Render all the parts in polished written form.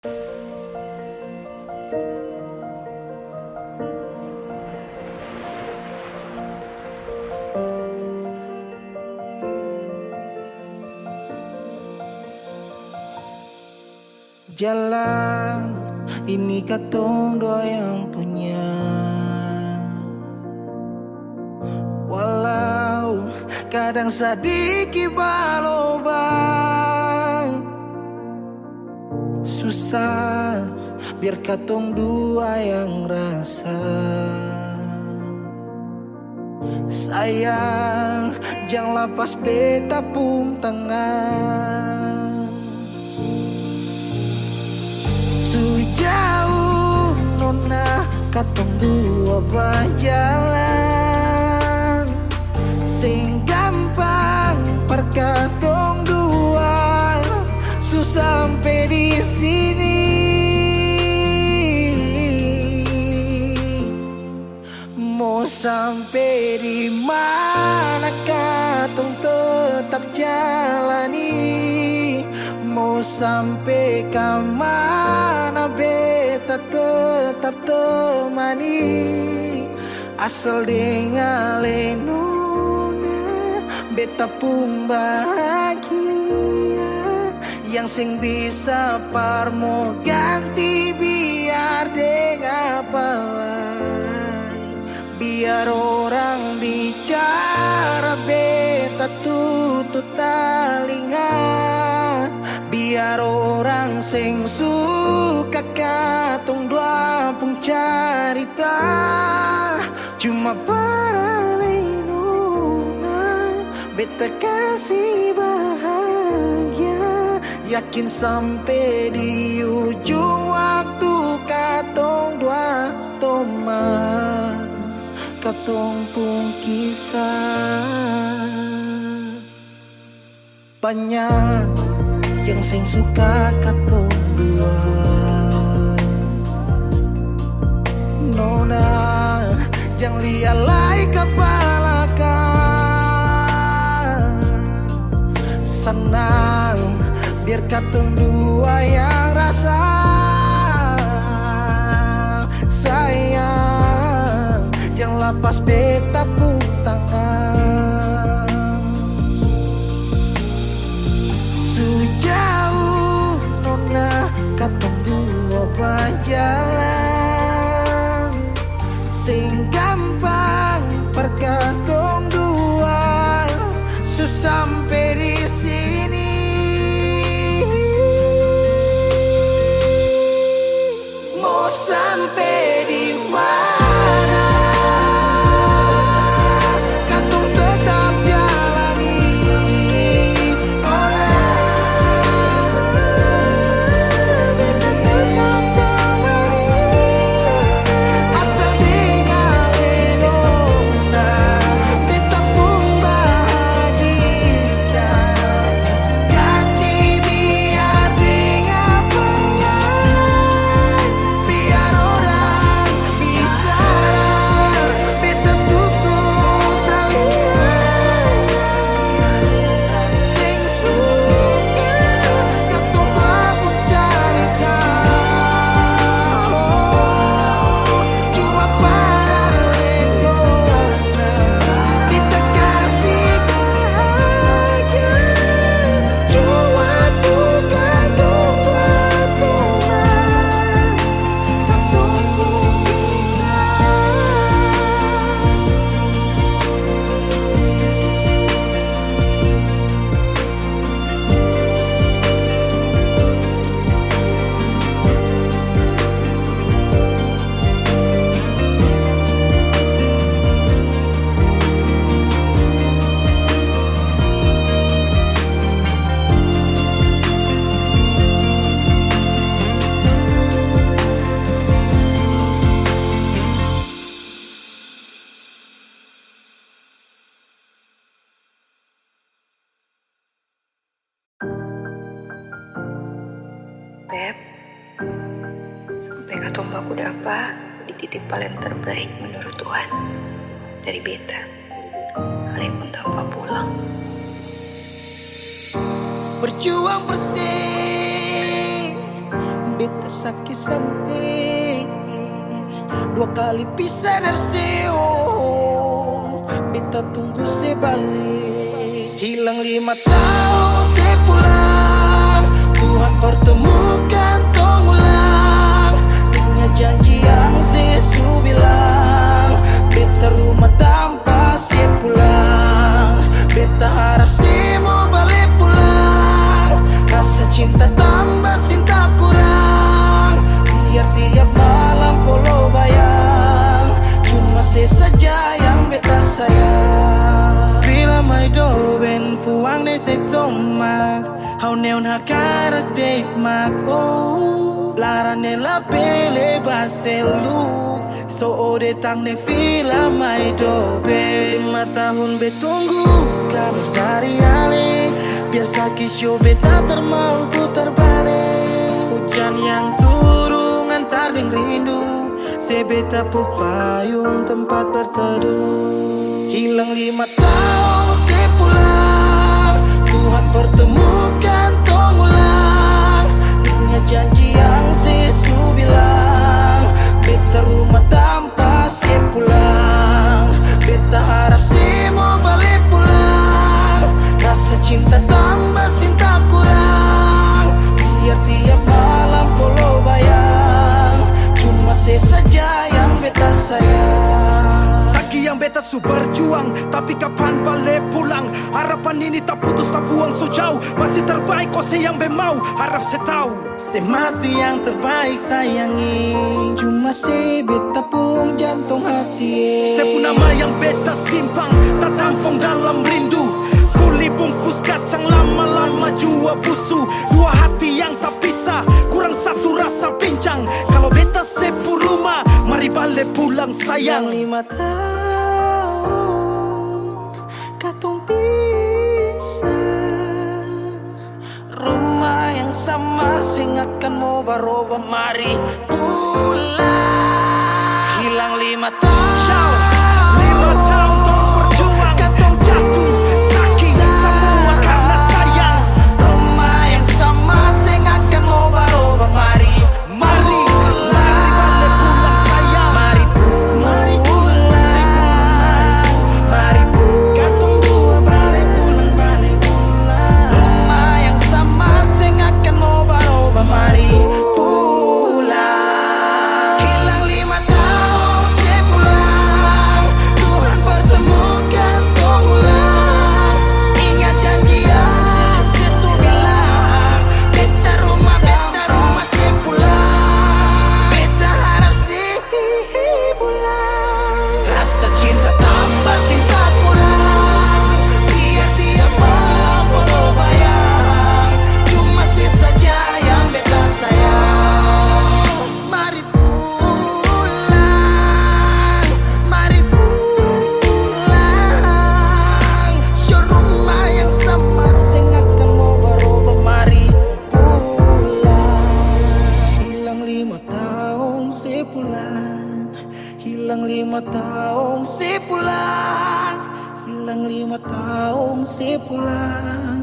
Jalan ini katong dua yang punya, walau kadang sedikit balobang. Susah biar katong dua yang rasa. Sayang jangan lepas beta pung tangan. Sejauh nona katong dua berjalan, sing gampang per katong dua susah sampai di sini. Mau sampai di mana katong tetap jalani. Mau sampai ke mana beta tetap temani. Asal dengan nona beta pun bahagia. Yang sing bisa parmo ganti biar dengan apa lain. Biar orang bicara beta tutup telinga. Biar orang sing suka katong dua pun carita. Cuma para nona beta kasih bahagia. Yakin sampai di ujung waktu katong dua toma katong pun kisah. Banyak yang sing suka katong dua, nona jangan lialai kepala kan. Senang biar katong dua yang rasa. Sayang jangan lepas beta pun tangan. Sejauh nona katong dua berjalan, sing gampang per katong dua susah sampai di sini. Mau sampai di mana katong tetap jalani. Asal dengan nona beta pun bahagia. Ganti biar dengan pengen. Biar orang bicara beta tutup telinga. Sing suka katong pun carita. Cuma para nona beta kasih bahagia. Cuma duka katong katong pun kisah. Beb, sampai katong baku dapa di titik paling terbaik menurut Tuhan dari beta. Kalian pun tanpa pulang. Berjuang bersih beta sakit sampai 2 kali pisah dari seo. Beta tunggu sebalik. Hilang 5 tahun sepulang, Tuhan pertemukan tong ulang. Ingat janji yang sesu bilang, beta rumah tanpa sepulang. Beta harap semua balik pulang. Rasa cinta tambah cinta kurang, biar tiap malam polo bayang. Cuma saja yang beta sayang. Bila mai do ben fuang ne se tomak, hau neon hakarak date mak oh. Lara ne la pele baselu, so ode tang ne vila mai do ben. 5 tahun betunggu kabar dari ale, biar sakit show beta termau putar balik. Hujan yang turun antar deng rindu, sebeta pupayung tempat berteduh. Hilang 5 tahun sepulang, Tuhan pertemukan tong ulang. Ingat janji yang sesu bilang, beta rumah tanpa sepulang. Beta harap semua balik pulang. Rasa cinta tambah cinta kurang, biar tiap malam polo bayang. Cuma saja yang beta sayang. Saki yang beta su berjuang, tapi kapan balik pulang? Harapan ini tak putus tak buang so jauh. Masih terbaik kau se yang bemau, harap saya tahu. Se masih yang terbaik sayangi, cuma se beta pun jantung hati. Se pun nama yang beta simpang, tak tampung dalam rindu. Kuli bungkus kacang lama-lama jua busu. 2 hati yang tak pisah, kurang satu rasa pincang. Kalau beta sepu rumah, mari balik pulang sayang. 5 tahun katong pisah, rumah yang sama sing akan mau baroba, mari pulang. Hilang 5 tahun, 5 tahun tong berjuang, katong jatuh saking semua karena sayang. rumah yang sama sing akan mau baroba, mari Mari balik pulang sayang. Mari pulang, mari Katong dua balik pulang. rumah yang sama sing akan mau baroba, mari pulang. Hilang 5 tahun sepulang, Tuhan pertemukan tong ulang. Ingat janji yang sesu bilang, beta rumah sepulang. Beta harap sih pulang. Rasa cinta tambah cinta kurang, biar tiap malam polo bayang. Cuma saja yang beta sayang. Mari pulang, mari pulang. Show rumah yang sama sing akan mau baroba, mari pulang. Hilang 5 tahun sepulang, hilang 5 tahun sepulang, hilang 5 tahun sepulang.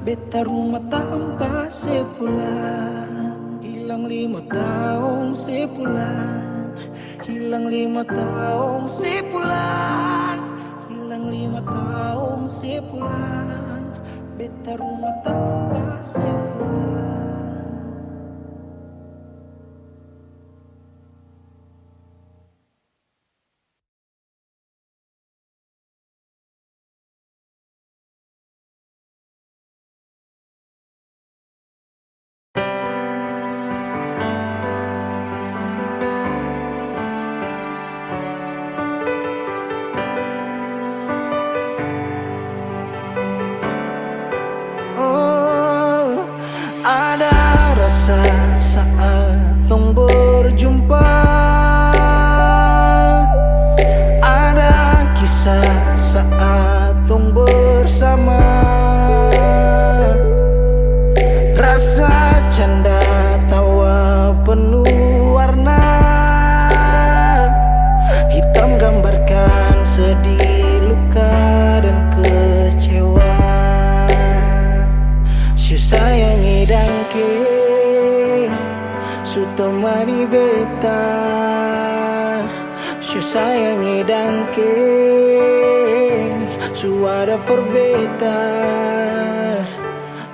Beta rumah tanpa sepulang. Hilang 5 tahun sepulang, hilang 5 tahun sepulang, hilang 5 tahun sepulang. Beta rumah tanpa sepulang. Ada rasa saat tong berjumpa, ada kisah saat tong bersama. Rasa canda tawa penuh warna, hitam gambarkan sedih, luka dan kecewa. Sayangi dangke su temani beta, su sayangi dangke, su ada for beta,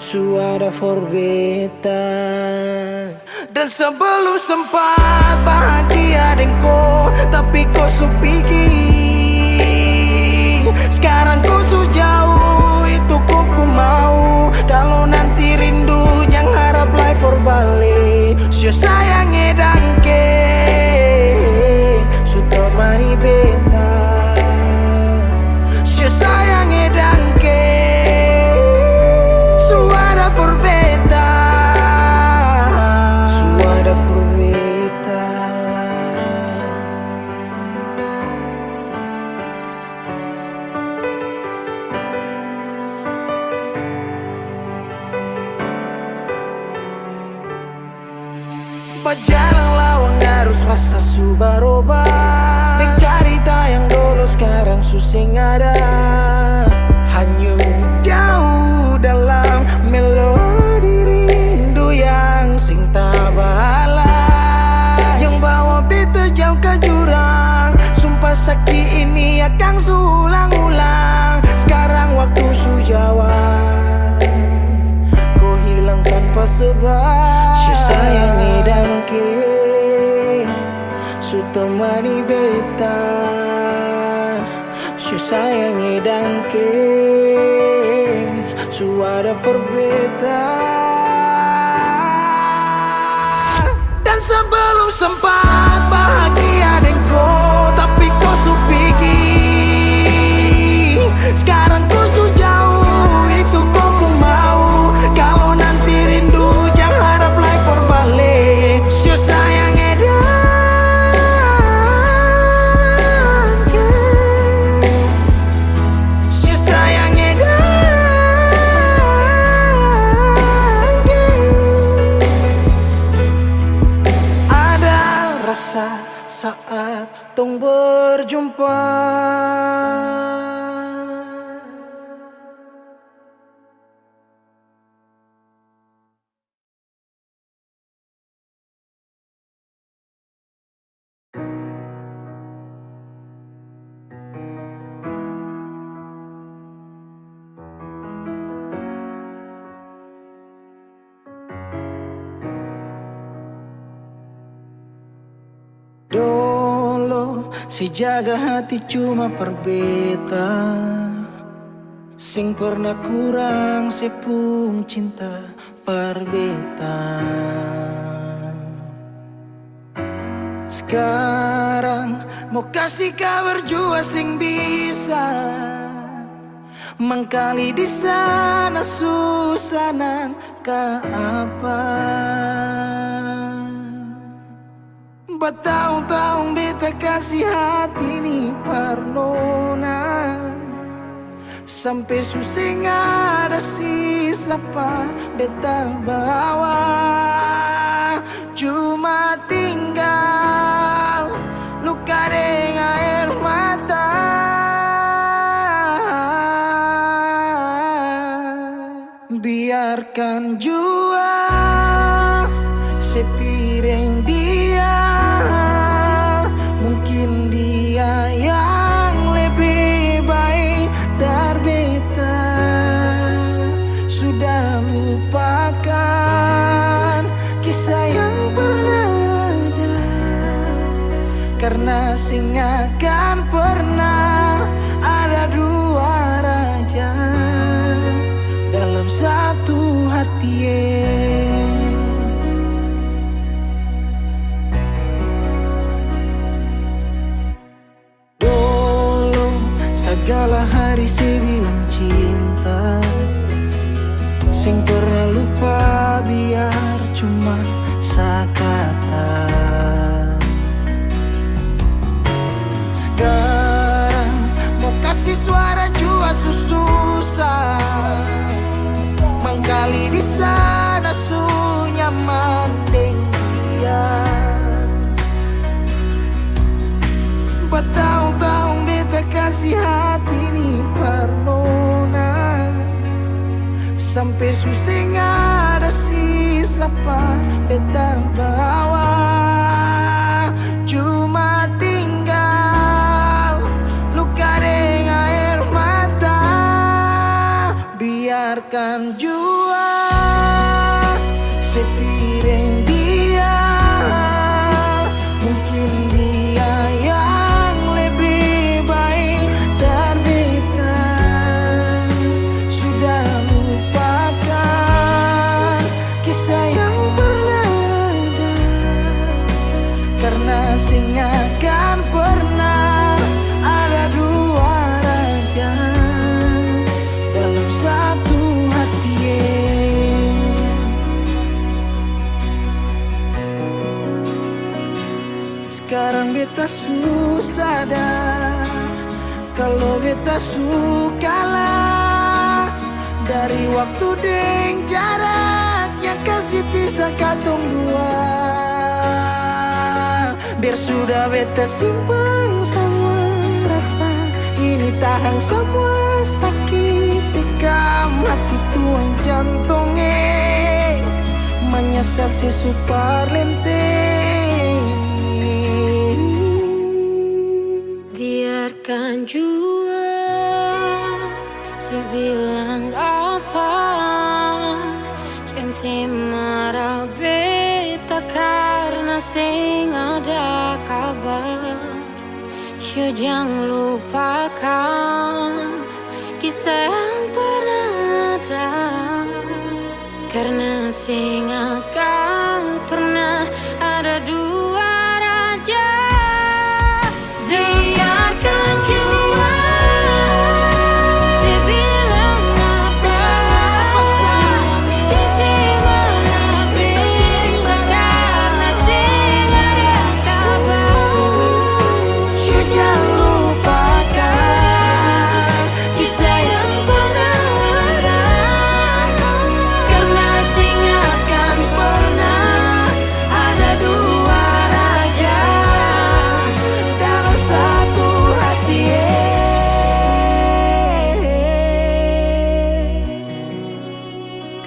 su ada for beta. Dan sebelum sempat bahagia denko, tapi kau su pergi. Sekarang kau su jauh, itu kau pun mau. Kalau nanti rindu jangan harap life for balik. Su sayangi dangke, su temani beta, su sayangi dangke, su ada for beta, su ada for beta. Berjalan lawang harus rasa su berubah. Dek cerita yang dulu sekarang susing ada, hanyut jauh dalam melodi rindu yang sing tak bala, yang bawa beta jauh ke jurang. Sumpah sakit ini akan sulang-ulang. Sekarang waktu su jawab, kau hilang tanpa sebab. Su sayangi dangke, su temani beta, su sayangi dangke, su ada for beta. Dan sebelum sempat bahagia denko, tapi kau su pergi. Sekarang kau su jauh, itu kau pun mau. Kalau nanti rindu jangan harap life for balik. Su sayangi dangke, su sayangi dangke. Ada rasa saat tong berjumpa. Dulu si jaga hati cuma perbeta, sing pernah kurang sepung cinta perbeta. Sekarang mau kasih kabar jua sing bisa mengkali di sana susah nang ke apa. Bertahun-tahun beta kasih hati ni parnona, sampai susing ada sisa pa beta bawa. Cuma tinggal luka dengan air mata. Biarkan jua sepiring dia, mungkin dia yang lebih baik dari beta. Sudah lupakan kisah yang pernah ada, karena sing akan pernah ada dua raja dalam satu hati. Dulu segala hari saya bilang cinta, sing pernah lupa biar cuma sekata. Sekarang mau kasih suara jua susah, mangkali di sana su nyaman deng dia. Bertahun-tahun beta kasih hati ni parnona, sampai susing ada sisa sapa beta bawa. Cuma tinggal luka dengan air mata. Biarkan jua sepiring dia. Mungkin dia yang lebih baik dari beta. Sudah lupakan kisah yang pernah ada, karena singakan pernah ada dua raja dalam satu hati. Sekarang beta susah sadar kalau beta sukalah dari waktu deng jarak yang kasih pisah katong dua. Biar sudah beta simpan semua rasa ini, tahan semua sakit tikam hati tuang jantungnya menyesal si super lenteng. Biarkan jua sebilang apa, jangan semarah beta karena sing ada kabar. Syo jangan lupakan kisah yang pernah ada, karena sing akan pernah ada dua raja. Biarkan jua sebilang apa, sayangnya semarah beta beta sing karena sing ada kabar. Syo jangan lupakan kisah yang pernah ada, karena sing akan pernah ada dua raja dalam satu hati.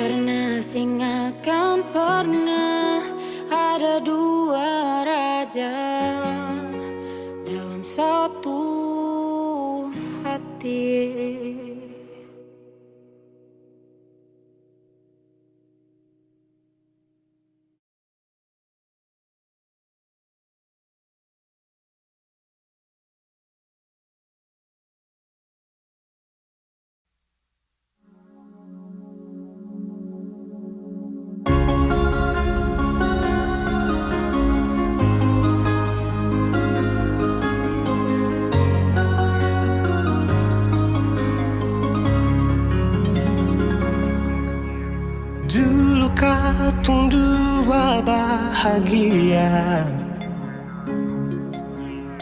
karena sing akan pernah ada dua raja dalam satu hati. Dulu katong dua bahagia,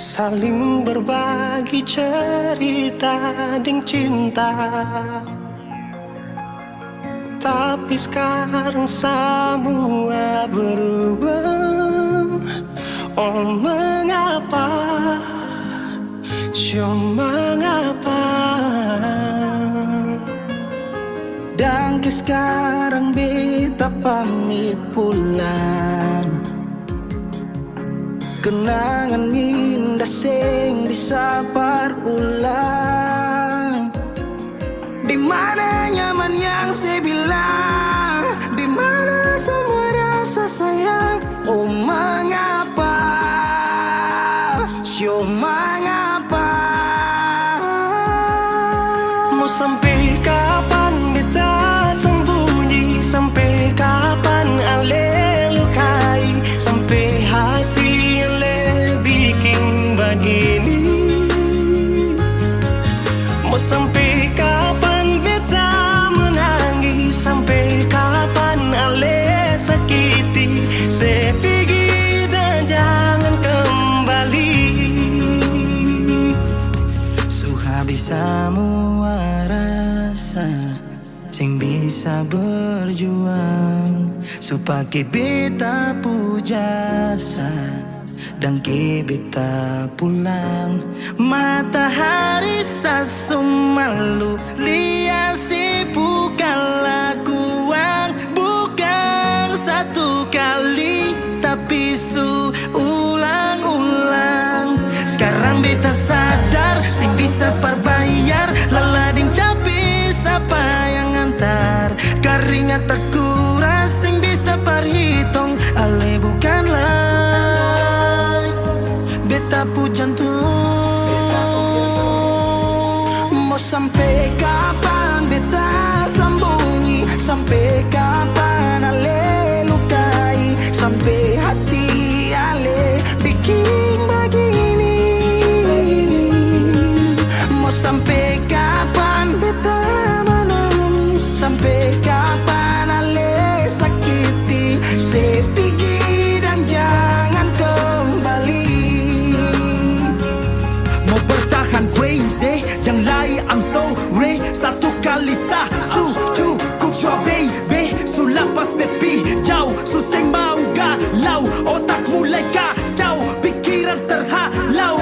saling berbagi cerita dan cinta. Tapi sekarang semua berubah. Oh mengapa, mengapa? Dan sekarang beta pamit pulang. Kenangan minda sing bisa berulang. Di mana nyaman yang saya bilang, di mana semua rasa sayang. Oh mengapa, syo mengapa? Mau sampai kapan beta sembunyi? Sampai kapan ale lukai? Sampai hati ale bikin begini? Mau sampai kapan beta menangis? Sampai kapan ale sakiti? Saya pergi dan jangan kembali. Habis semua rasa sing bisa berjuang, supaya beta pujasa dan ke beta pulang. Matahari sasumalu liasi bukan lakuan, bukan apa yang antar keringat tak kuras sing bisa perhitung ale bukanlah beta pu jantung. Mau sampai kapan beta sembunyi, sampai kapan ale lukai, sampai hati ale bikin begini. Mau sampai kapan beta menangis, sampai kapan ale sakiti, sepigi dan jangan kembali. Mau bertahan crazy, yang lain I'm sorry. Satu kali satu cukup jua baby. Sulapas bepi jauh, suseng mau galau, otak mulai kacau, pikiran terhalau.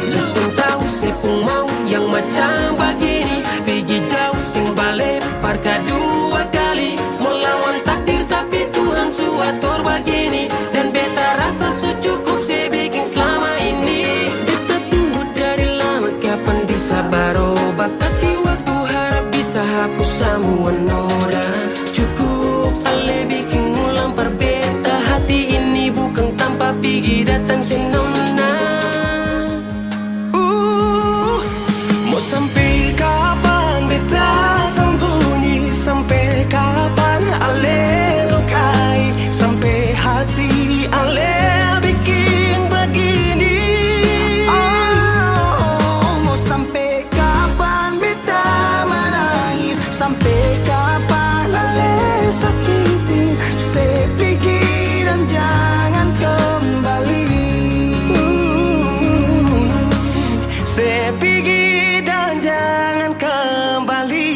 Justru tahu sepung mau yang macam begini, pergi jauh sing balik parka dua kali, melawan takdir tapi Tuhan suatur begini, dan beta rasa cukup saya bikin selama ini. Beta tunggu dari lama kapan bisa berubah, kasih waktu harap bisa hapus semua noda. Cukup ale bikin ulang perbeta, hati ini bukan tanpa pergi datang senona. Mau sampai kapan beta sembunyi, sampai kapan ale lukai, sampai hati ale bikin begini. Mau sampai kapan beta menangis, sampai kapan ale sakiti, sepigi dan jangan kembali. Saya pergi dan jangan kembali.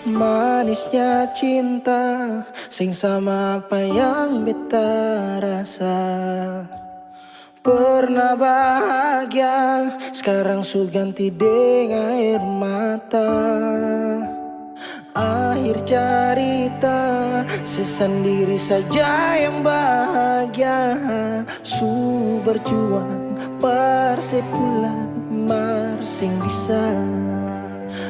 Manisnya cinta sing sama apa yang beta rasa. Pernah bahagia, sekarang su ganti dengan air mata. Akhir cerita, sesendiri saja yang bahagia. Su berjuang, persepulan, marsing bisa.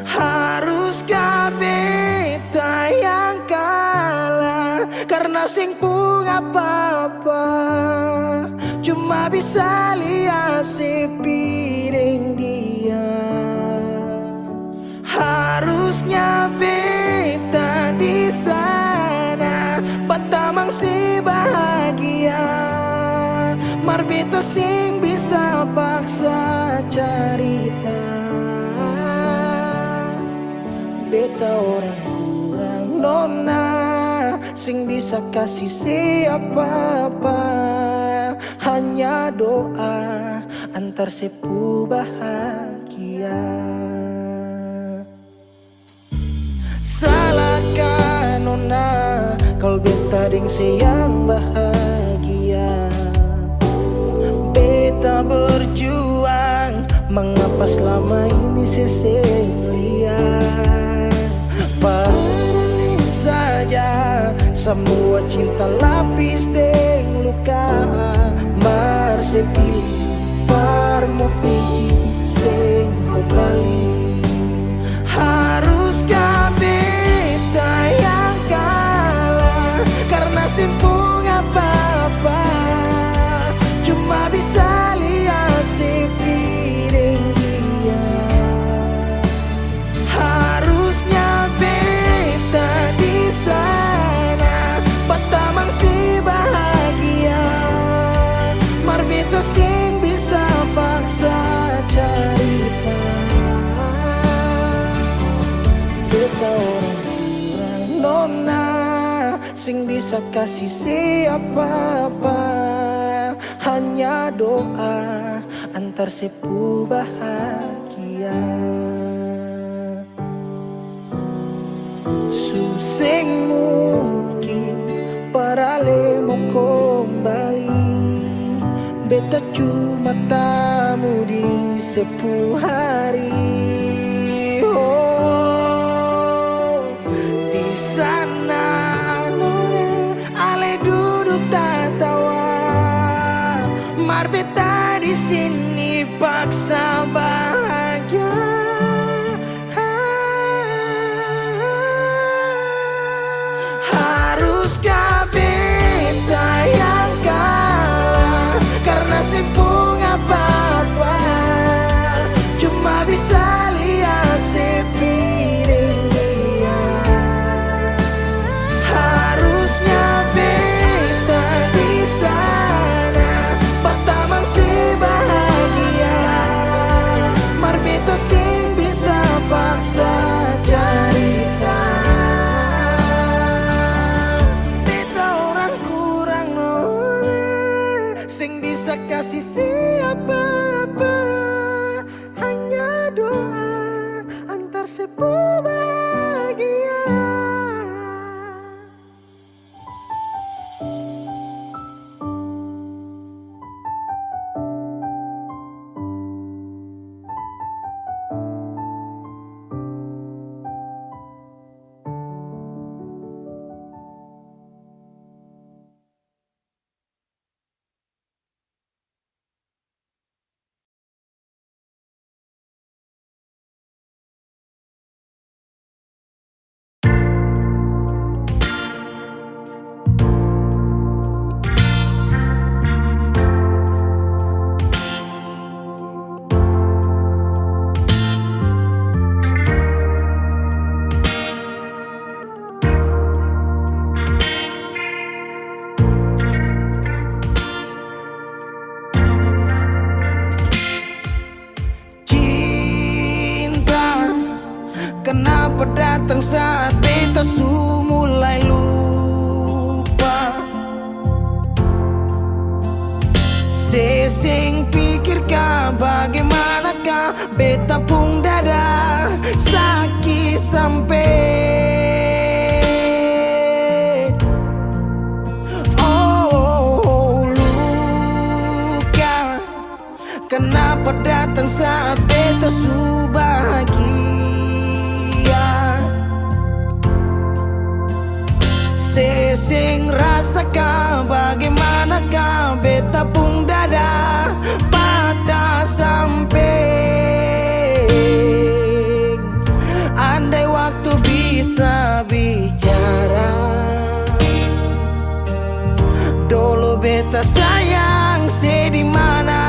Haruskah beta yang kalah, karena sing pun apa-apa, cuma bisa lihat sepi deng dia. Harusnya beta di sana, batamang si bahagia, mar beta sing bisa paksa cerita. Beta orang kurang nona, sing bisa kasih siapa-apa, hanya doa antar sepu bahagia. Salahkan nona, kalau beta ding yang bahagia. Beta berjuang, mengapa selama ini seselia. Padahal saja semua cinta lapis deng luka, mar sepilih par mo pigi sing kembali. Haruskah beta yang kalah, karena simpung apa-apa, cuma bisa lihat sepi deng dia. Harusnya beta di sana, batamang si bahagia, mar beta sing bisa paksa cerita. Beta orang kurang nona, sing bisa kasih siapa-apa, hanya doa antar sepu bahagia. Suseng mungkin parale mo kembali. beta cuma tamu di 10 hari. Oh, di sana nona ale duduk tatawa, mar beta di sini paksa bahagia. Haruskah beta yang kalah karena sempung apa-apa, cuma bisa lihat sepiring dia. Harusnya beta di sana pertama si bahagia, mar beta sing bisa paksa cerita. Beta orang kurang nona sing bisa kasih siapa-apa, hanya doa antar sepuh bahagia. Cinta, kenapa datang saat beta su mulai lupa? Sesing pikirkah bagaimanakah beta pun dada sakit sampai. Oh, luka, kenapa datang saat beta su bahagia? Sesing rasakan bagaimanakah beta pun dada patah sampai. Andai waktu bisa bicara, dulu beta sayang sedih mana,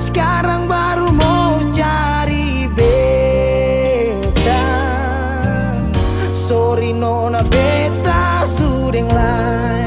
sekarang baru mau cari beta. Sorry nona beta sudeng lain.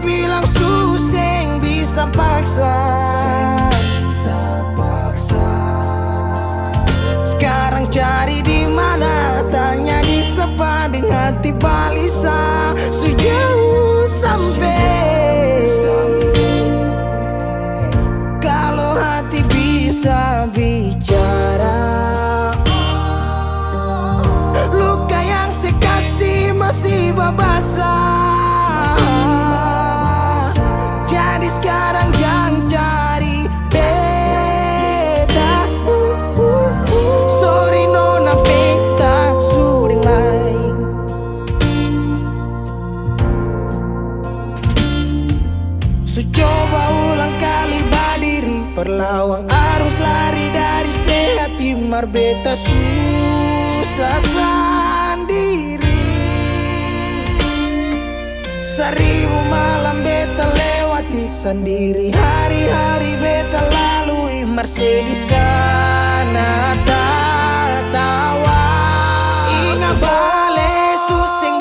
Bilang suseng bisa paksa, sekarang cari di mana, tanya di sepa dengan hati balisa sejauh sampai. Kalau hati bisa bicara, luka yang sekasih masih babasa. Jadi sekarang jangan cari beta. Sorry nona beta sudeng lain. So coba ulang kali berdiri, perlawan arus lari dari sehati, mar beta susah sendiri. 1000 malam beta lewati sendiri, hari-hari beta lalui, Mercedes di sana tak tawa. Ingat bale suseng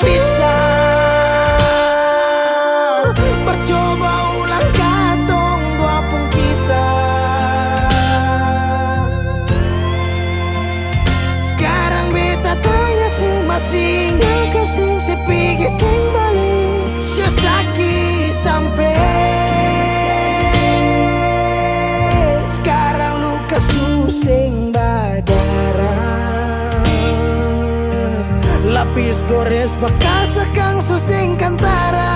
luka sing sepigi sing balik sesaki sampai sekarang luka susing badara lapis gores bekas kang susing kantara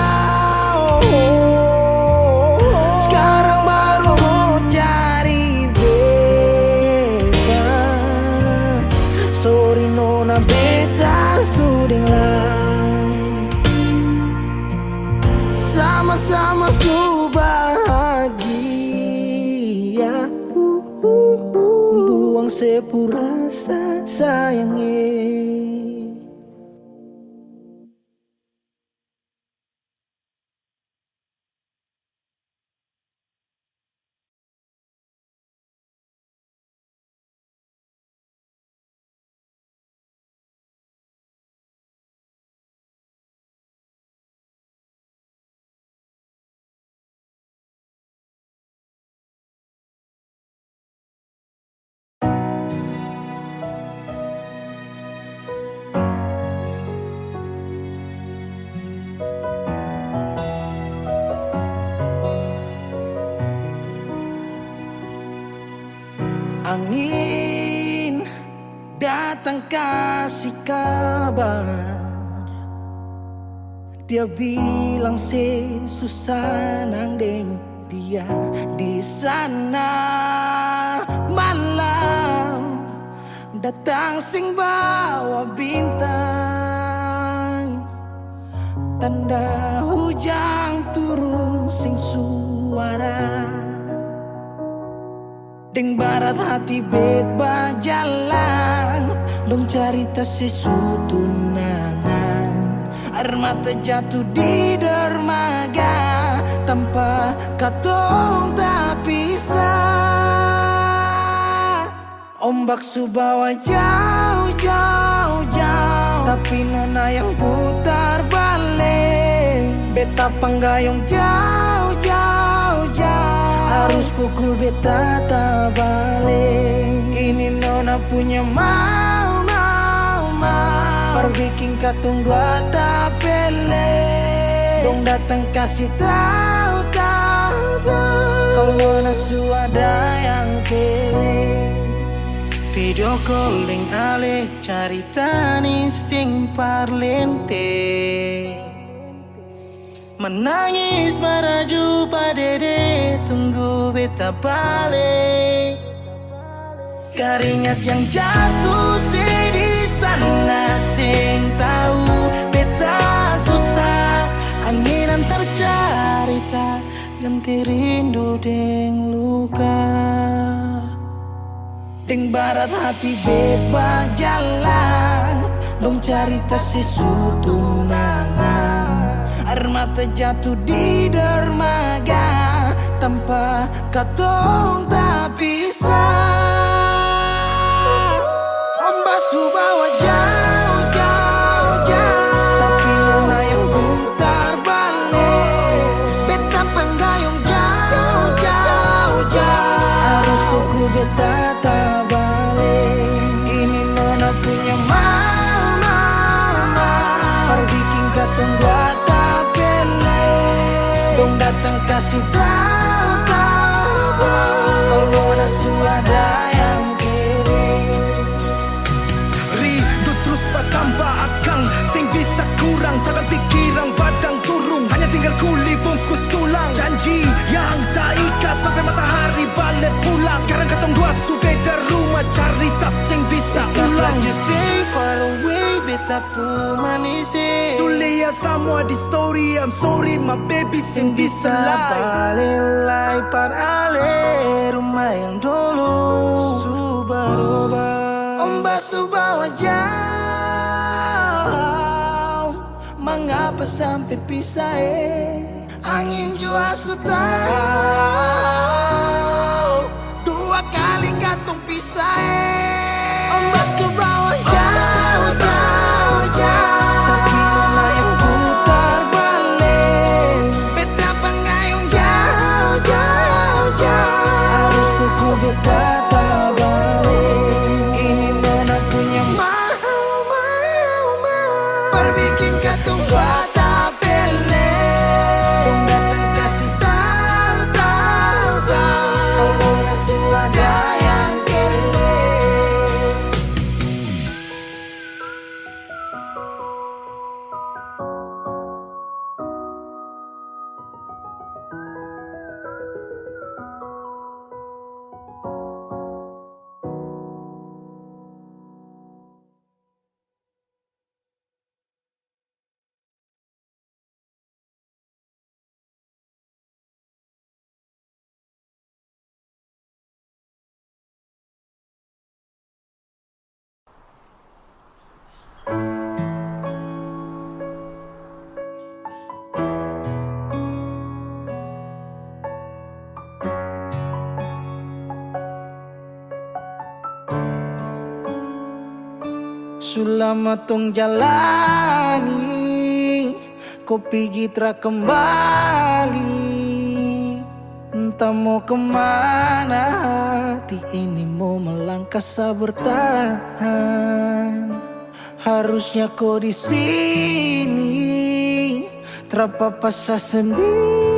sekarang baru mau cari beta sorry nona beta suding lah sama-sama su bahagia buang sepurasa sayangnya. Angin datang kasih kabar, dia bilang susah nang deng dia di sana. Malam datang sing bawa bintang, tanda hujan turun sing suara. Deng barat hati bet bajalan, dong cerita sesutunangan. Air mata jatuh di dermaga, tanpa katong tak pisah. Ombak subawa jauh, jauh, jauh, tapi nona yang putar balik. Beta panggayung jauh, jauh, jauh, harus pukul beta tak balik. Ini nona punya mau, mau, mau, perbikin katong dua tak pele. Dong datang kasih tahu, tahu, tahu, kalau nona suada yang kele. Video calling ale carita ni sing parlente, menangis meraju padede tunggu beta balik. Keringat yang jatuh di sana sing tahu beta susah. Angin antar carita ganti rindu deng luka. Deng barat hati bebas jalan, dong cerita sesutunangan. Air mata jatuh di dermaga, tanpa katong tak pisah. Ombak subawa jauh, jauh, jauh, tapi nona yang putar balik. Beta panggayung jauh, jauh, jauh, harus pukul beta tak balik. Ini nona punya mau, mau, mau, perbikin katong dua tak pele. Dong datang kasih tahu, tahu, kalau nona suada yang kele. Rindu terus bertambah akang, sing bisa kurang, takkan pikiran badang turung, hanya tinggal kuli bungkus tulang. Janji yang tak ikat sampai matahari balik pulang. Sekarang katong dua sudah dari rumah, cari tas sing bisa ulang. You say far away, beta pun manis. Sulia semua di story, I'm sorry my baby sing bisa Balik lay par ale rumah yang dulu Subaroba. Ombak subawa jauh, mengapa sampai pisah angin jua tahu, dua kali katong pisah Ombak subawa jauh, jauh, jauh, tapi nona yang putar balik. Beta panggayung jauh, jauh, jauh, harus pukul beta tak balik. Ini nona punya mau, mau, mau, bikin katong bata pele. Tong datang kasih tahu tahu tahu kalau langsung ada yang kele. Selama tong jalani, kau pergi tra kembali. Entah mau kemana, hati ini mau melangkah bertahan. Harusnya kau di sini, terpapasa sendiri.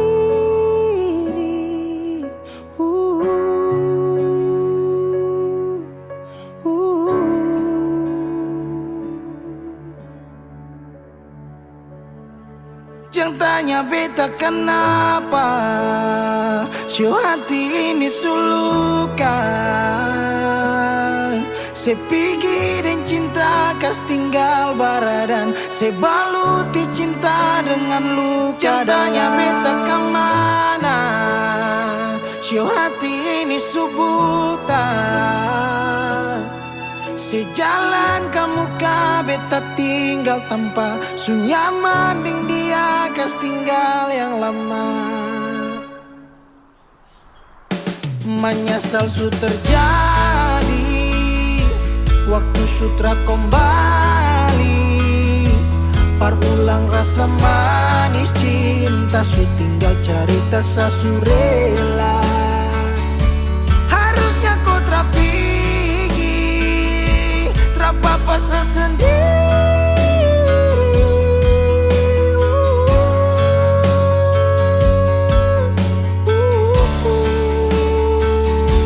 Jangan tanya beta kenapa, si hati ini sulukan. Se pergi dan cinta kas tinggal baradan, se baluti cinta dengan luka. Jangan tanya beta kemana, si hati ini subutan. Sejalan kamu ka beta tinggal tanpa su nyaman ding dia kas tinggal yang lama. Menyesal su terjadi waktu sutra kembali. Parulang rasa manis cinta su tinggal cerita sasurela. Harusnya kau terapi terpapasa sendiri.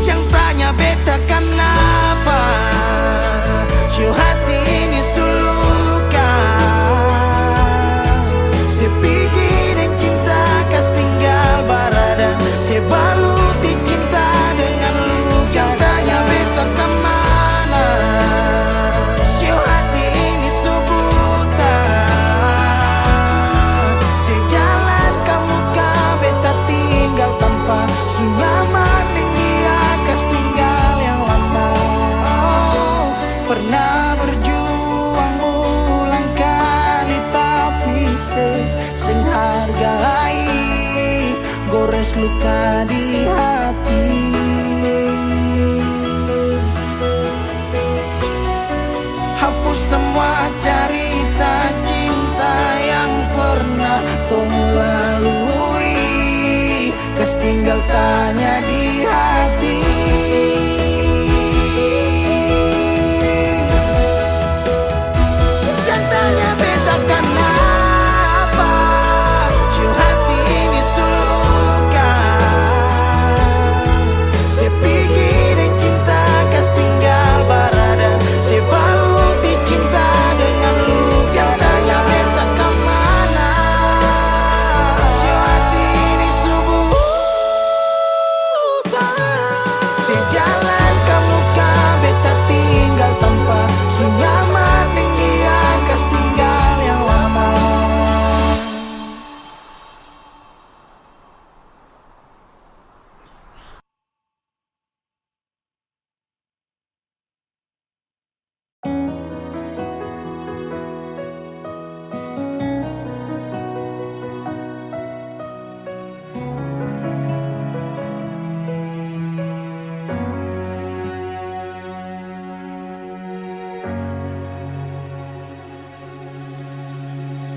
Jangan tanya beta kenapa, si hati ini sulukan. Se pergi dan cinta kas tinggal baradan, se baluti cinta dengan luka. Jangan tanya beta kemana, si hati ini subutan. Sejalan kamu ka beta tinggal tanpa su nyaman ding dia kas tinggal yang lama. Oh, pernah berjuang ulang kali tapi sing hargai gores luka di hati. Hapus semua cerita cinta yang pernah tong lalui, kes tinggal tanya di hati. Jangan tanya beta kenapa, si hati ini sulukan. Se pergi dan cinta kas tinggal baradan, se baluti cinta dengan luka. Jangan tanya beta kemana, si hati ini subutan. Sejalan kamu ka beta tinggal tanpa su nyaman ding dia kas tinggal yang lama.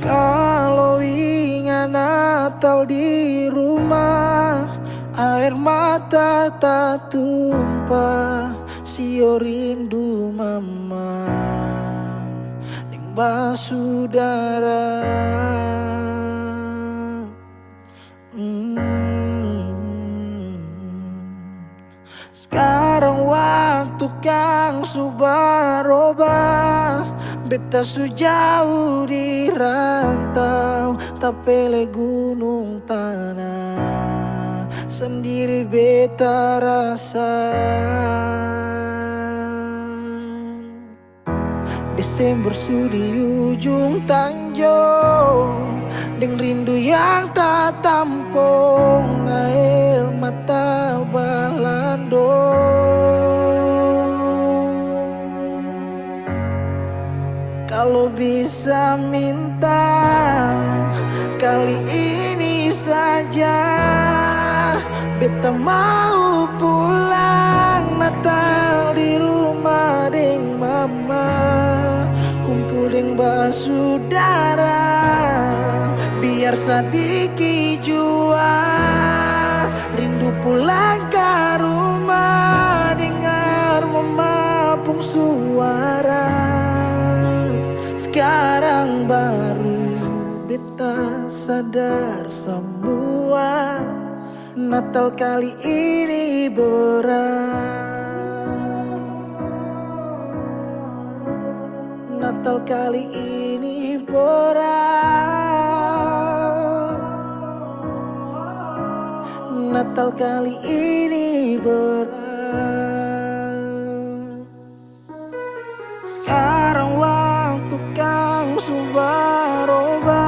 Kalau ingat Natal di rumah, air mata tak tumpah, sio rindu mama. Ning basudara. Sekarang waktu kang subaroba, beta sujauh di rantau, tapele gunung tanah, sendiri beta rasa. Desember sudi ujung tanjung, deng rindu yang tak tampung, air mata balandong. Kalau bisa minta kali ini saja, beta mau pulang Natal di rumah deng mama, kumpul deng basudara, biar sadiki jua rindu pulang ke rumah, dengar memapung suara. Sekarang baru beta sadar semua, Natal kali ini berat. Natal kali ini berat. Natal kali ini berat. Sekarang waktu kang subaroba,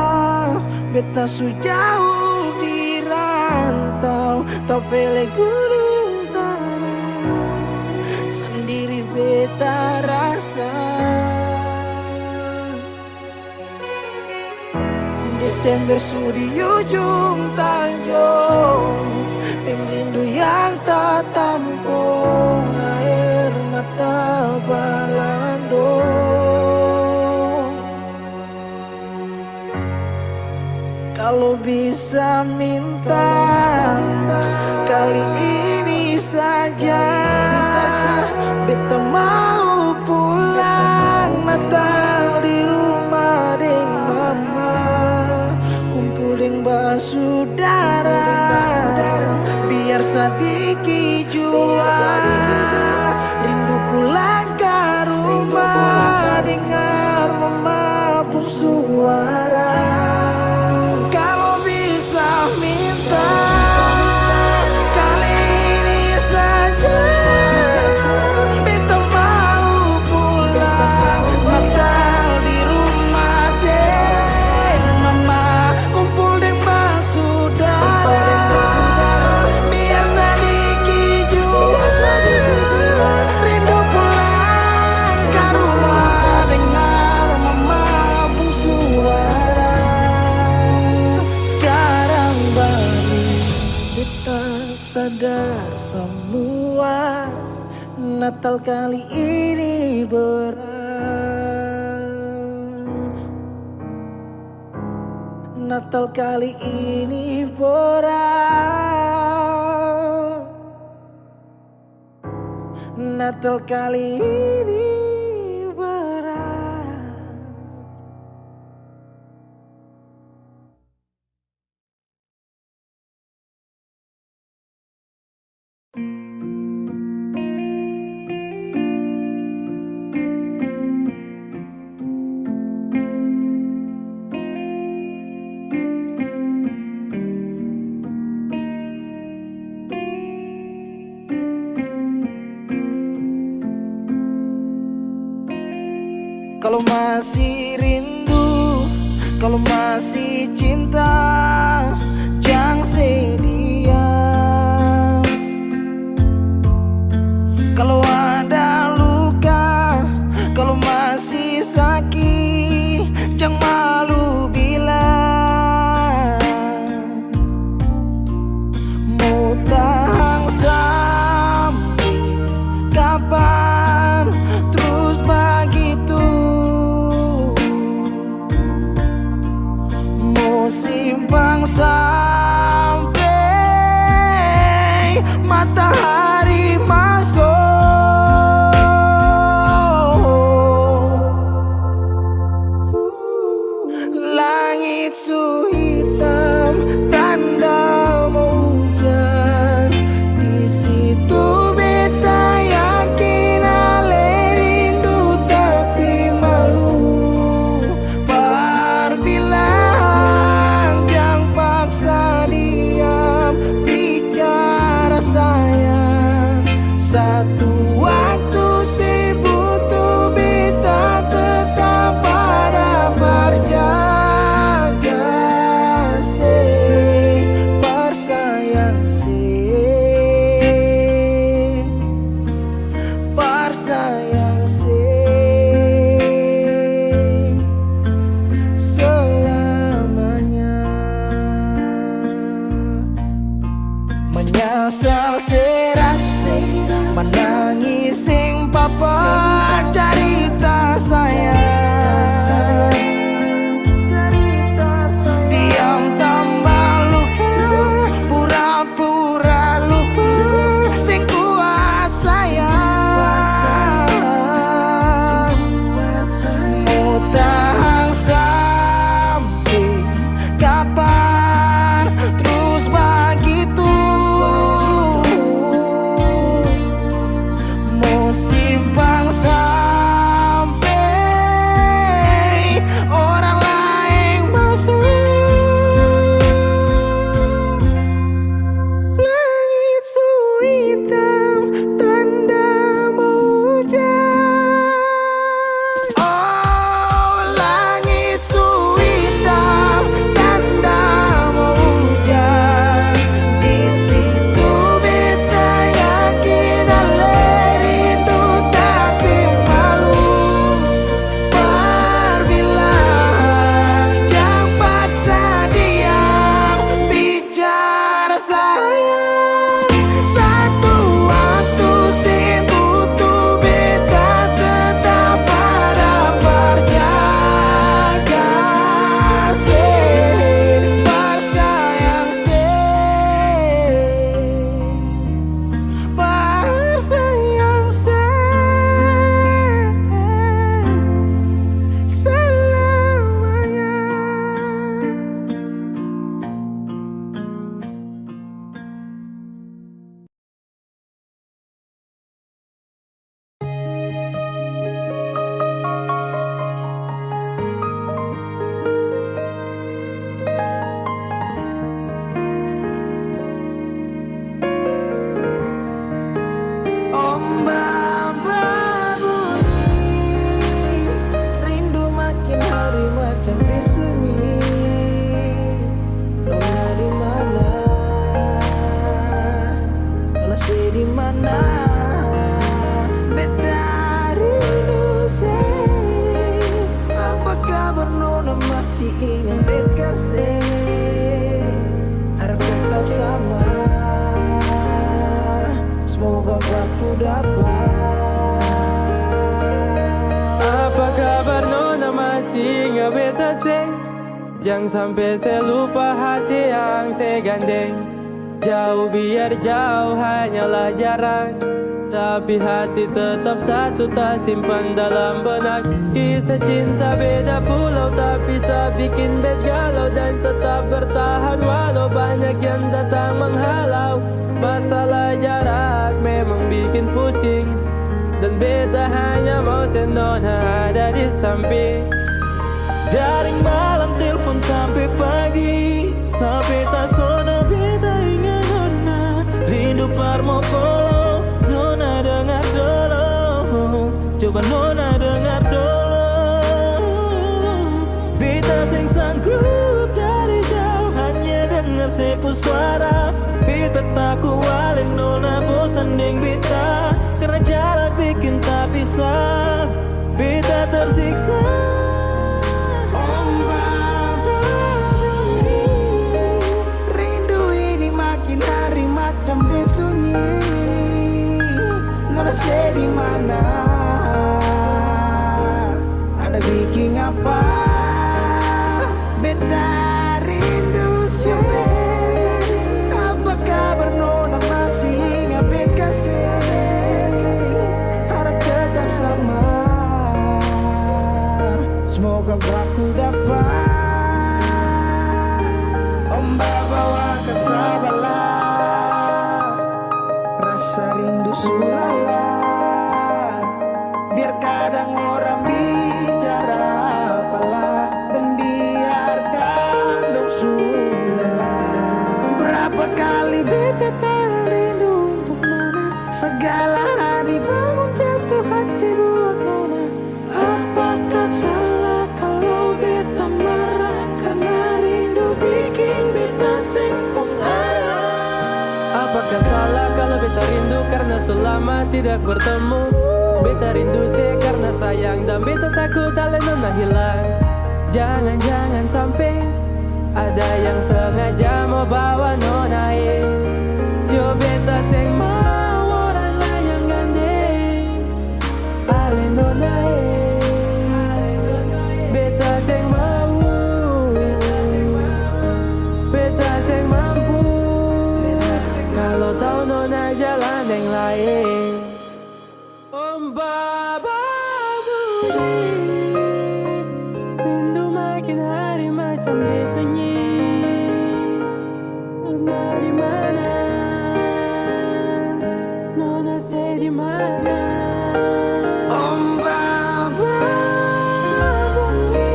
beta sujauh di rantau, tapele gunung tanah, sendiri beta rasa. Desember sudi ujung tanjung, deng rindu yang tak tampung, air mata balandong. Kalau bisa minta kali ini saja, beta mau pulang Natal di rumah deng mama, kumpul deng basudara, biar sadiki jua rindu pulang ke rumah, dengar memapung suara. Kalau bisa minta kali ini saja, beta mau pulang Natal di rumah deng mama, kumpul deng basudara, biar sadiki jua rindu pulang ke rumah, dengar memapung suara. Sekarang baru beta sadar semua, Natal kali ini berat. Natal kali ini berat. Natal kali ini berat. Kalau masih rindu, kalau masih cinta, jangan sedia. Kalau ada luka, kalau masih sakit, jangan malu bilang. Mau tahan sampai kapan terus begitu? Simpang sampai matahari masuk. su hitam, tanda mau hujan. Di situ beta yakin ale rindu tapi malu. Berbilang jangan paksa diam, bicara sayang. Satu waktu si butuh beta tetap pada berjaga. Si persayang si persayang si selamanya. Menyesal serasi menangis sing papa cerita sayang. Diam tambah luka, pura-pura lupa sing kuat sayang. Mau tahan sampai kapan terus begitu? Mau simpang sampai orang lain masuk. Langit su hitam, tanda mau hujan. Oh, langit su hitam, tanda mau hujan. Di situ beta yakin ale rindu tapi malu. Berbilang jangan paksa diam, bicara sayang. Satu waktu si butuh beta tetap pada berjaga. Si persayang si persayang si selamanya. Ombak berbunyi, rindu makin hari macam disunyi. Nona di mana? Nona si di mana? Beta rindu say. Apa kabar Nona masih ingin bet kasih? Harap tetap sama. Semoga aku dapat. Apa kabar Nona masih ingat beta say? Jangan sampai saya lupa hati yang saya gandeng. Jauh biar jauh hanyalah jarak, tapi hati tetap satu tak simpan dalam benak. Kisah cinta beda pulau tapi bisa bikin bet galau dan tetap bertahan walau banyak yang datang menghalau. Masalah jarak memang bikin pusing, dan beta hanya mau Nona ada di samping. Jaring malam telepon sampai pagi, sampai tak sono beta ingat Nona. Rindu parmo polo, Nona dengar dulu. Coba Nona dengar dulu. Beta sing sanggup dari jauh hanya dengar sepu suara. Beta tak kuat Nona bosan deng beta, karena jarak bikin tak bisa. Beta tersiksa. Ombak berbunyi, rindu ini makin hari macam disunyi. Nona di mana? Ada bikin apa? Beta rindu siapa? Apa kabar Nona masih ingat bet kasih? Harap tetap sama. tetap rindu untuk Nona. Segala hari bangun jatuh hati buat Nona. Apakah salah kalau beta marah karena rindu bikin beta sempong arah? Apakah salah kalau beta rindu karena selama tidak bertemu? Beta rindu sih karena sayang dan beta takut ale Nona hilang. Jangan-jangan sampai ada yang sengaja mau bawa Nona coba beta seng mau orang lain yang gandeng ale Nona beta seng mau, beta seng mampu kalau tahu Nona jalan yang lain. Om Baba Budi, rindu makin hari macam disunyi. Nona di mana? Nona say di mana? Om Baba Bumi,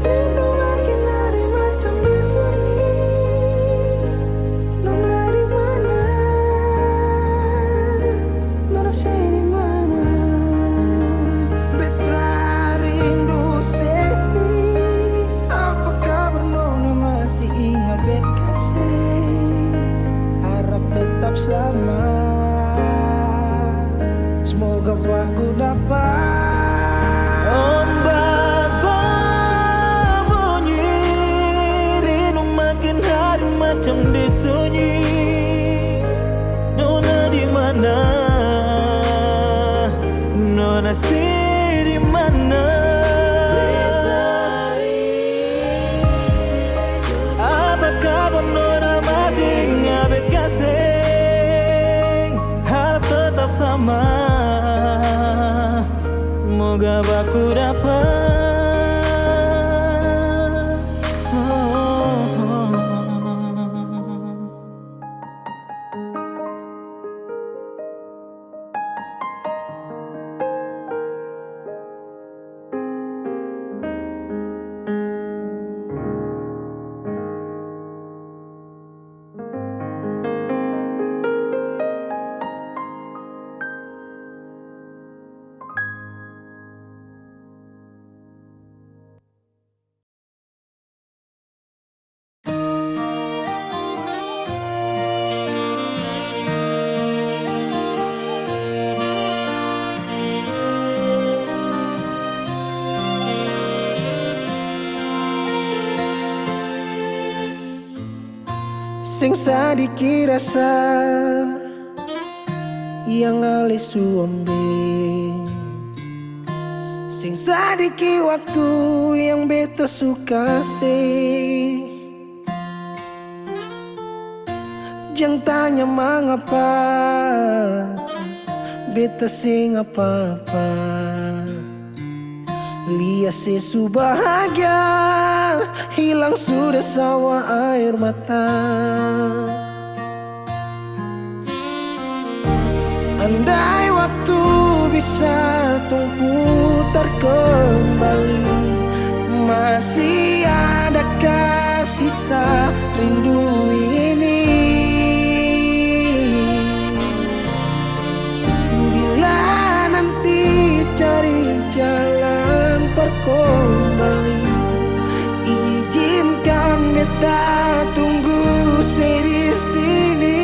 rindu makin hari macam disunyi. Nona di mana? Nona say di mana? Beta rindu say, apa kabar Nona masih ingat bet kasih? Harap tetap sama. Semoga aku dapat. Om Baba bunyi, rindu makin hari macam disunyi. Nona di mana? Nona sih di mana? Apa kabar Nona masih ingat kasih? Harap tetap sama. Semoga aku dapat. Sing sadiki rasa yang ale suambe, sing sadiki waktu yang beta suka sih. Jangan tanya mengapa beta sing apa-apa. Lihat sesu bahagia, hilang sudah sawa air mata. Andai waktu bisa tung putar kembali, masih adakah sisa rindu ini? Bila nanti cari jalan kembali, izinkan beta tunggu di sini.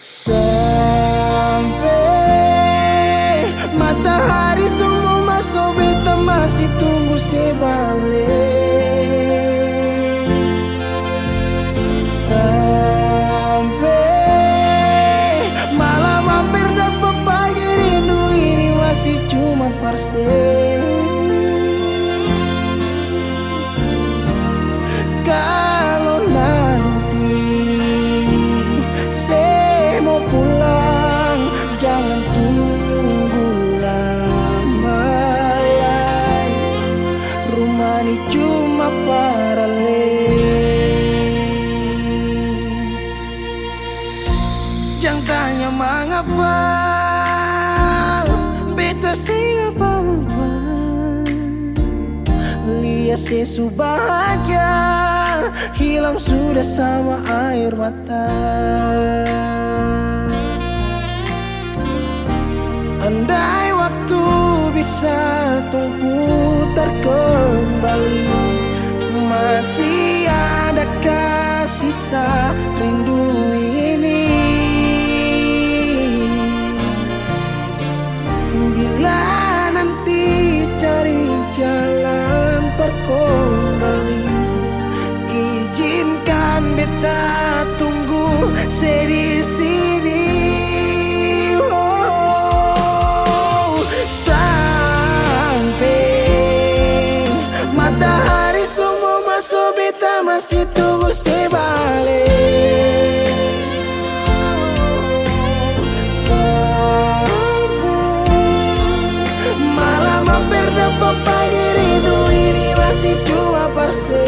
Sampai matahari semua masuk, beta masih tunggu sebalik. Sampai malam hampir dapat pagi, rindu ini masih cuma parse. Kalau nanti saya mau pulang, jangan tunggu lama lagi. Rumah ini cuma paralel. Jangan tanya mengapa beta sing apa-apa. dia sesu bahagia hilang sudah sama air mata. Andai waktu bisa tung putar kembali, masih adakah sisa rindu ini? Bila nanti cari jalan terkembali, izinkan beta tunggu di sini. Oh, sampai matahari semua masuk, beta masih tunggu sebalik. Malam hampir dapat pagi, rindu ini masih cuma parse.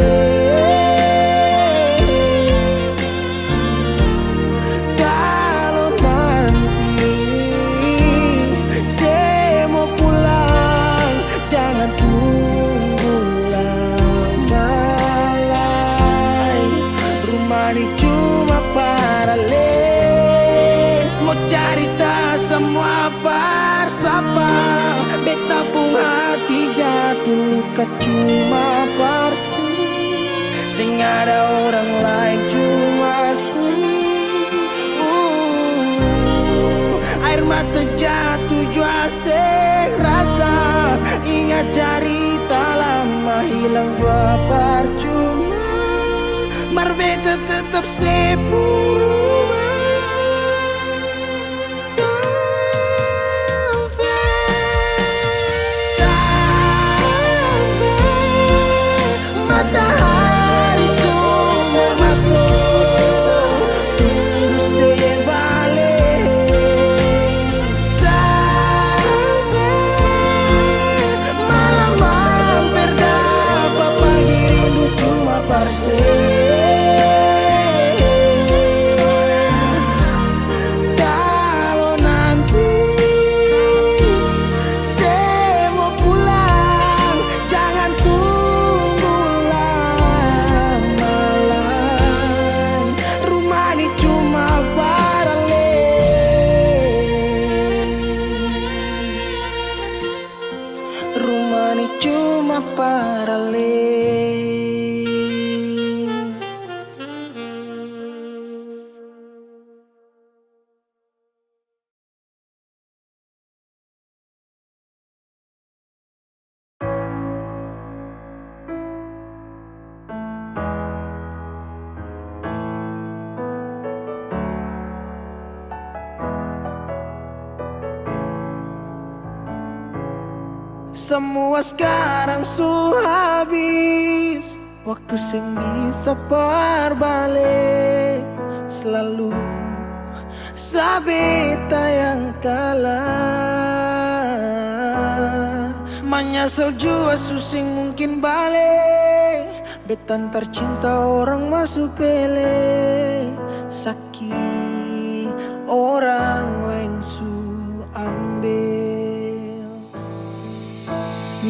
Kalau nanti saya mau pulang, jangan tunggu lama lagi. Rumah ini cuma paralel, mau cerita semua bersama. Beta pun hati jatuh luka cuma parsi, sing ada orang lain cuma air mata jatuh jua sing rasa, ingat cerita lama hilang jua percuma. Mar beta tetap sepuluh. Matahari semua masuk, tunggu saya balik. Sampai malam hampir dapat pagi, rindu cuma parse. Kalau nanti saya mau pulang, jangan tunggu lama lagi. Rumah ini cuma paralel, rumah ini cuma paralel. Semua sekarang sudah habis, waktu sing bisa berbalik. Selalu sabeta yang kalah, menyesal jua susing mungkin balik. Betan tercinta orang masuk pele, sakit orang lain su ambil.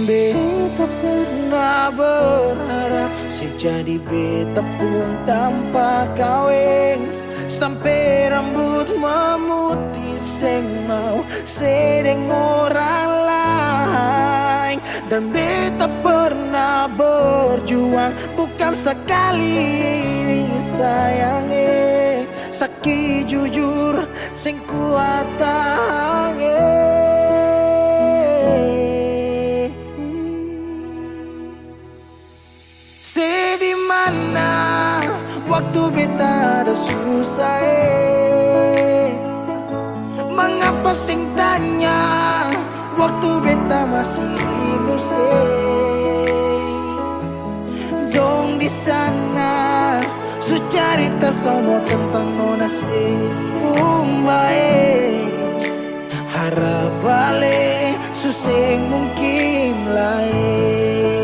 Beta pernah berharap sejadi beta pun tanpa kawin, sampai rambut memutih seng mau sedeng orang lain. Dan beta pernah berjuang, bukan sekali sayangi, sakit jujur sing kuat tahangi. Sedih mana waktu beta ada susah, mengapa sing tanya waktu beta masih hidup dong di sana. Su cerita semua tentang nona umbae, harap balik suseng mungkin lain.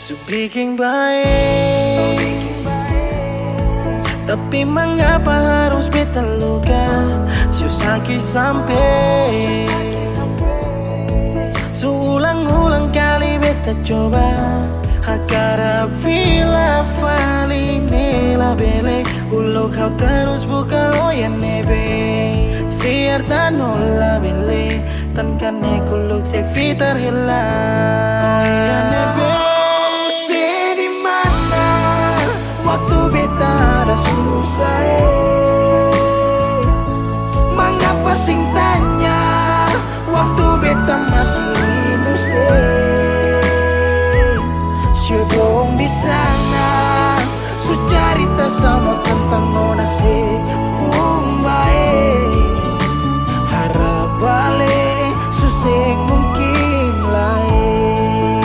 So bikin baik, tapi mengapa harus beta luka? Susaki sampai, seulang-ulang kali beta beta coba Hakara vila fali nela bele Ulo kau terus buka oyan nebe Fiar tanola bele Tan kane kuluk se fitar hela Oyan nebe Se di mana Waktu beta ada susah Mengapa sing tanya Waktu beta masih Syedong di sana Su cerita sama tentang nona si Umbae Harap balik Suseng mungkin lain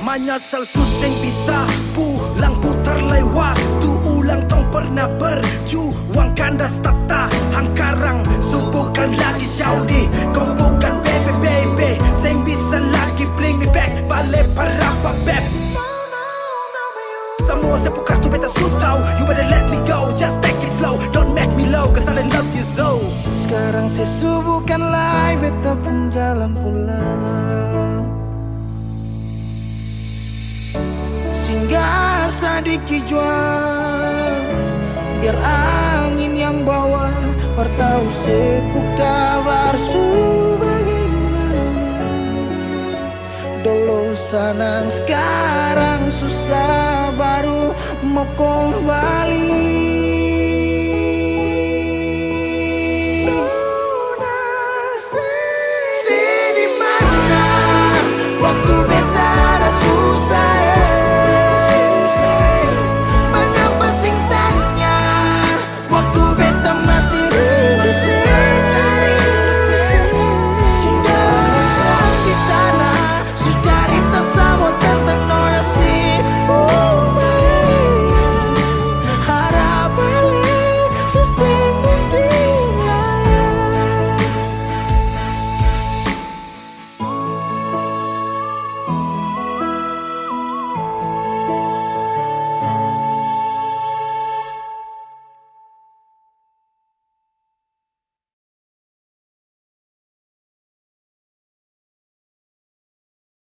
Menyesal suseng bisa pulang putar lewat Tu ulang tong pernah berjuang kandas tata Hangkarang subukan lagi Saudi Kau bukan baby Seng bisa lagi bring me back Balik parapa beb Semua saya pukar tu beta sutau You better let me go Just take it slow Don't make me low Cause I love you so Sekarang saya subukan lagi beta pun jalan pulang Singgah sadiki jual Biar angin yang bawa Bertahu sebuka barsu bagaimana Dulu senang sekarang susah baru mau kembali Sedih mana Waktu beta ada susah